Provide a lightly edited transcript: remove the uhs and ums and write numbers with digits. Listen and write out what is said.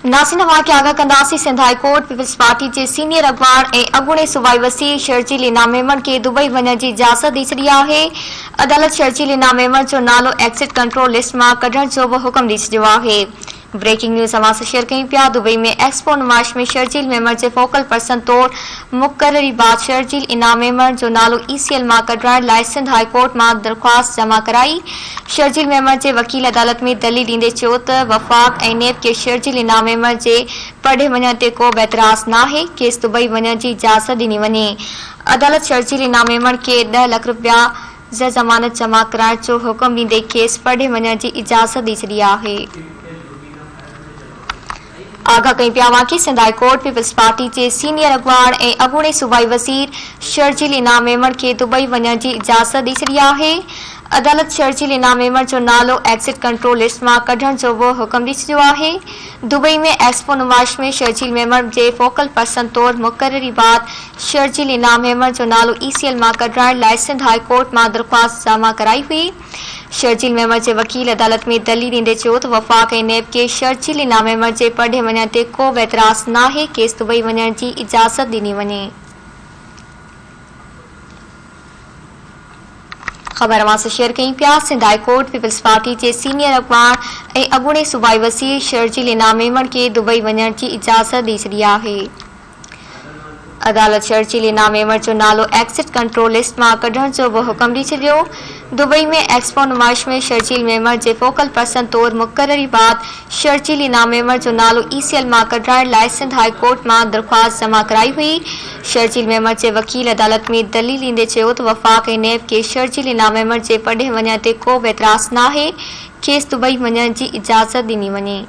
नासिनवा के आगा कंदासी Sindh High Court Peoples Party के सीनियर अगवान ए अगूणे सूबाई वसीर शर्जील इनाम मेमण के दुबई वञण जी इजाज़त दी छॾी आहे। अदालत शर्जील इनाम मेमण जो नालो एक्सिट कंट्रोल लिस्ट मां कढण जो भी हुक्म दी छॾियो आहे। ब्रेकिंग न्यूज़ अवां सां शेयर कयूं पिया। दुबई में एक्सपो नुमाइश में शर्जील मेमण के फोकल पर्सन तौर मुक़ररी बाद शर्जील इनाम मेमण जो नालो ECL मां कढाइण लाइ सिंध हाई कोर्ट मां दरख्वास्त जमा कराई। शर्जील मेमण के वकील अदालत में दलील ॾींदे चयो त वफ़ाक़ ऐं नेब के शर्जील इनाम मेमण जे पढ़े वञण ते को बि एतराज़ नाहे। केस दुबई वञण जी इजाज़त ॾिनी वञे। अदालत शर्जील इनाम मेमण के 10 लाख रुपया ज़मानत जमा कराइण जो हुक्म ॾींदे केस पढ़े वञण जी इजाज़त दी छॾी आहे। आगा कई पिया वाकई Sindh High Court Peoples Party के सीनियर अगवान ए अगूणे सूबाई वज़ीर शर्जील इनाम मेमण के दुबई वञण जी इजाज़त दी छॾी आहे। अदालत शर्जील इनाम मेमण जो नालो एक्सिट कंट्रोल लिस्ट मां कढण जो भी हुक्म दी छॾियो आहे। दुबई में एक्सपो नुमाइश में शर्जील मेमण जे फोकल पर्सन तौर मुक़ररी बाद शर्जील इनाम मेमण जो नालो ECL मां कढाइण लाइ सिंध हाई कोर्ट मां दरख्वास्त जमा कराई हुई। शर्जील मेमण के वकील अदालत में दलील ॾींदे चयो त वफ़ाक़ ऐं नेब के शर्जील इनाम मेमण जे पढ़े वञण ते को बि एतराज़ नाहे। केस दुबई वञण जी इजाज़त ॾिनी वञे। खबर अवां सां शेयर कयूं पिया। Sindh High Court Peoples Party के सीनियर अगवान ऐं अगूणे सूबाई वज़ीर शर्जील इनाम मेमण के दुबई वञण जी इजाज़त दी छॾी आहे। अदालत शर्जील इनाम मेमण जो नालो एक्सिट कंट्रोल लिस्ट मां कढण जो भी हुक्म दी छॾियो। दुबई में एक्सपो नुमाइश में शर्जील मेमण जे फोकल पर्सन तौर मुक़ररी बाद शर्जील इनाम मेमण जो नालो ECL मां कढाइण लाइ सिंध हाई कोर्ट मां दरख्वास्त जमा कराई हुई। शर्जील मेमण के वकील अदालत में दलील ॾींदे चयो त वफ़ाक़ ऐं नेब के शर्जील इनाम मेमण जे पढ़े वञण ते को बि एतराज़ नाहे। केस दुबई वञण जी इजाज़त ॾिनी वञे।